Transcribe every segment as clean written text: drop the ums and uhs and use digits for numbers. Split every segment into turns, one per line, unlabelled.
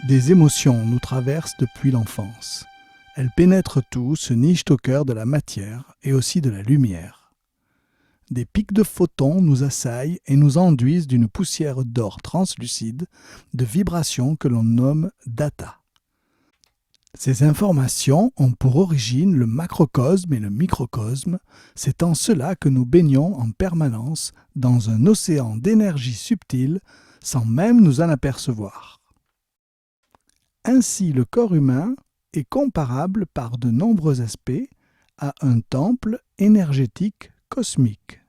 Des émotions nous traversent depuis l'enfance. Elles pénètrent tout, se nichent au cœur de la matière et aussi de la lumière. Des pics de photons nous assaillent et nous enduisent d'une poussière d'or translucide, de vibrations que l'on nomme data. Ces informations ont pour origine le macrocosme et le microcosme, c'est en cela que nous baignons en permanence dans un océan d'énergie subtile sans même nous en apercevoir. Ainsi, le corps humain est comparable par de nombreux aspects à un temple énergétique cosmique.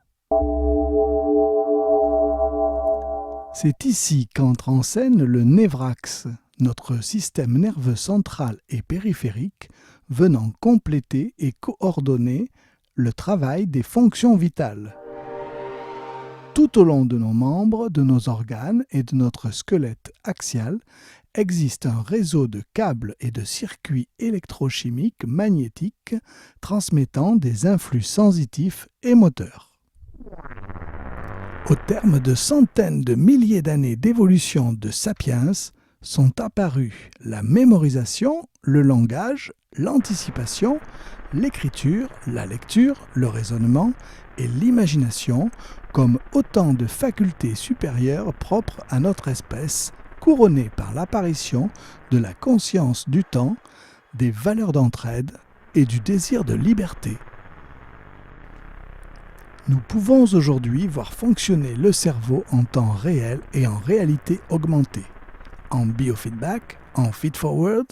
C'est ici qu'entre en scène le névrax, notre système nerveux central et périphérique, venant compléter et coordonner le travail des fonctions vitales. Tout au long de nos membres, de nos organes et de notre squelette axial, existe un réseau de câbles et de circuits électrochimiques magnétiques transmettant des influx sensitifs et moteurs. Au terme de centaines de milliers d'années d'évolution de Sapiens, sont apparus la mémorisation, le langage, l'anticipation, l'écriture, la lecture, le raisonnement et l'imagination comme autant de facultés supérieures propres à notre espèce, couronnées par l'apparition de la conscience du temps, des valeurs d'entraide et du désir de liberté. Nous pouvons aujourd'hui voir fonctionner le cerveau en temps réel et en réalité augmentée, en biofeedback, en feedforward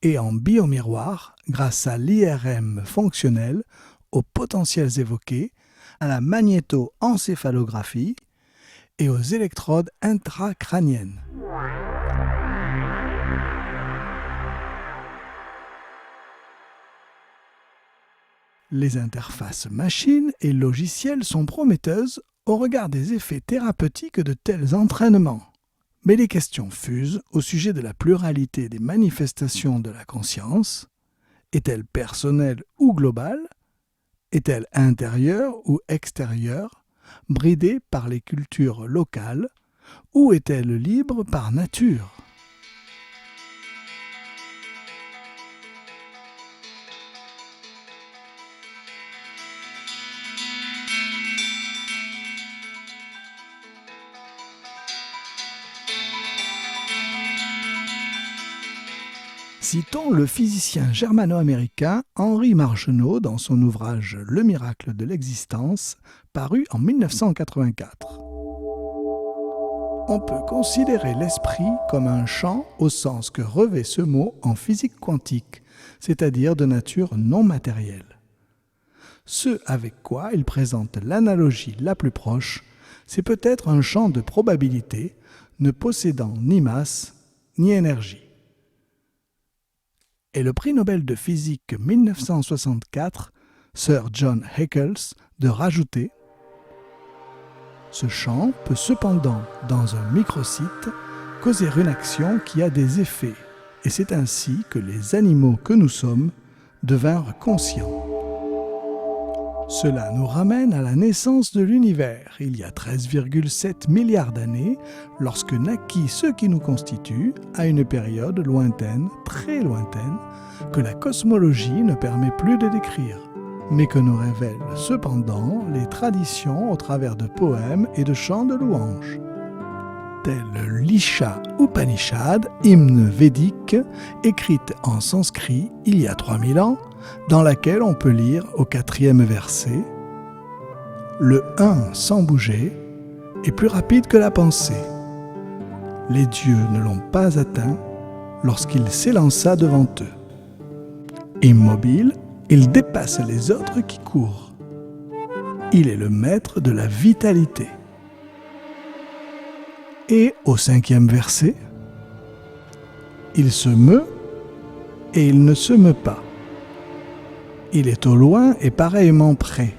et en biomiroir grâce à l'IRM fonctionnel, aux potentiels évoqués, à la magnétoencéphalographie et aux électrodes intracrâniennes. Les interfaces machines et logiciels sont prometteuses au regard des effets thérapeutiques de tels entraînements. Mais les questions fusent au sujet de la pluralité des manifestations de la conscience. Est-elle personnelle ou globale? Est-elle intérieure ou extérieure, bridée par les cultures locales, ou est-elle libre par nature? Citons le physicien germano-américain Henri Margenau dans son ouvrage « Le miracle de l'existence » paru en 1984. On peut considérer l'esprit comme un champ au sens que revêt ce mot en physique quantique, c'est-à-dire de nature non matérielle. Ce avec quoi il présente l'analogie la plus proche, c'est peut-être un champ de probabilité ne possédant ni masse ni énergie. Et le prix Nobel de physique 1964, Sir John Eccles, de rajouter « Ce champ peut cependant, dans un microsite, causer une action qui a des effets, et c'est ainsi que les animaux que nous sommes devinrent conscients. » Cela nous ramène à la naissance de l'univers, il y a 13,7 milliards d'années, lorsque naquit ce qui nous constitue, à une période lointaine, très lointaine, que la cosmologie ne permet plus de décrire, mais que nous révèlent cependant les traditions au travers de poèmes et de chants de louanges. Tel l'Isha Upanishad, hymne védique, écrite en sanskrit il y a 3000 ans, dans laquelle on peut lire au 4e verset « Le un sans bouger est plus rapide que la pensée. Les dieux ne l'ont pas atteint lorsqu'il s'élança devant eux. Immobile, il dépasse les autres qui courent. Il est le maître de la vitalité. » Et au 5e verset, « Il se meut et il ne se meut pas. Il est au loin et pareillement près.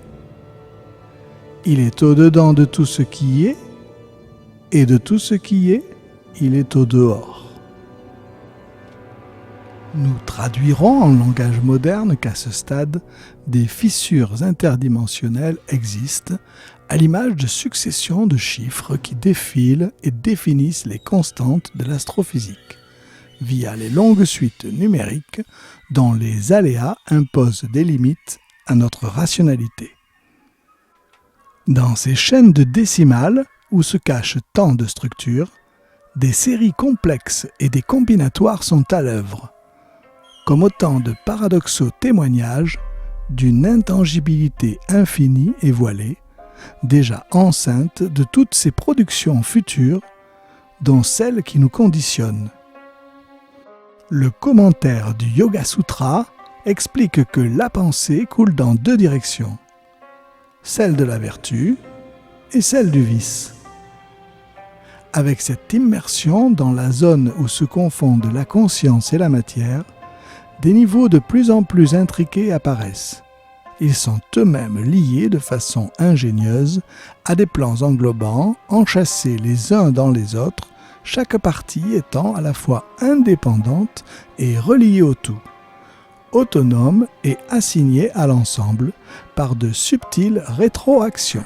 Il est au-dedans de tout ce qui est, et de tout ce qui est, il est au dehors. » Nous traduirons en langage moderne qu'à ce stade, des fissures interdimensionnelles existent, à l'image de successions de chiffres qui défilent et définissent les constantes de l'astrophysique. via les longues suites numériques dont les aléas imposent des limites à notre rationalité. Dans ces chaînes de décimales, où se cachent tant de structures, des séries complexes et des combinatoires sont à l'œuvre, comme autant de paradoxaux témoignages d'une intangibilité infinie et voilée, déjà enceinte de toutes ces productions futures, dont celles qui nous conditionnent. Le commentaire du Yoga Sutra explique que la pensée coule dans deux directions, celle de la vertu et celle du vice. Avec cette immersion dans la zone où se confondent la conscience et la matière, des niveaux de plus en plus intriqués apparaissent. Ils sont eux-mêmes liés de façon ingénieuse à des plans englobants, enchâssés les uns dans les autres, chaque partie étant à la fois indépendante et reliée au tout, autonome et assignée à l'ensemble par de subtiles rétroactions.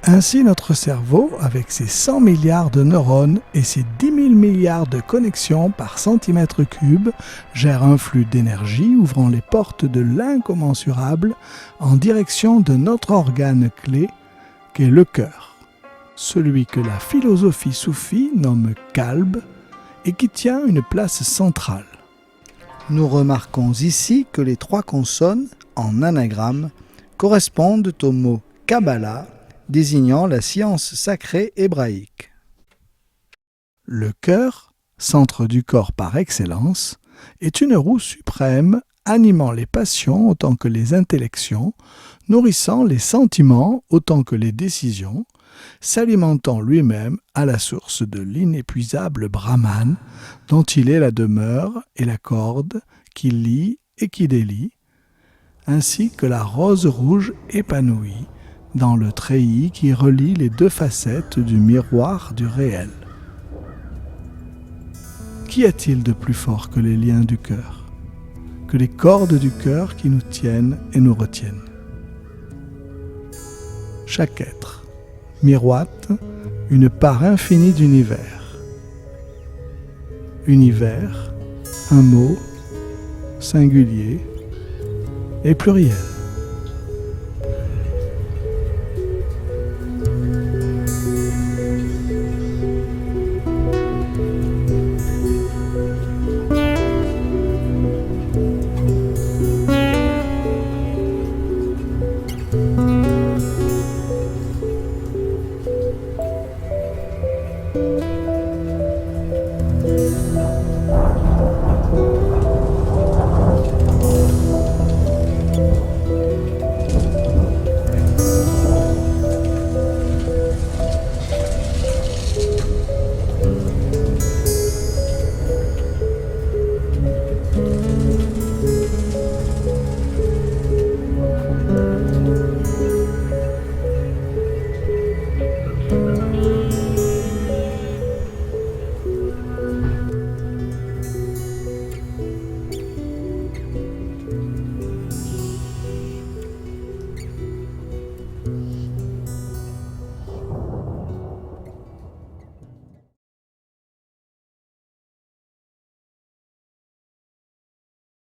Ainsi, notre cerveau, avec ses 100 milliards de neurones et ses 10 000 milliards de connexions par centimètre cube, gère un flux d'énergie ouvrant les portes de l'incommensurable en direction de notre organe clé qu'est le cœur, celui que la philosophie soufie nomme Qalb et qui tient une place centrale. Nous remarquons ici que les 3 consonnes, en anagramme, correspondent au mot Kabbalah, désignant la science sacrée hébraïque. Le cœur, centre du corps par excellence, est une roue suprême animant les passions autant que les intellections, nourrissant les sentiments autant que les décisions, s'alimentant lui-même à la source de l'inépuisable Brahman, dont il est la demeure et la corde qui lie et qui délie, ainsi que la rose rouge épanouie, dans le treillis qui relie les 2 facettes du miroir du réel. Qu'y a-t-il de plus fort que les liens du cœur, que les cordes du cœur qui nous tiennent et nous retiennent? Chaque être miroite une part infinie d'univers. Univers, un mot, singulier et pluriel.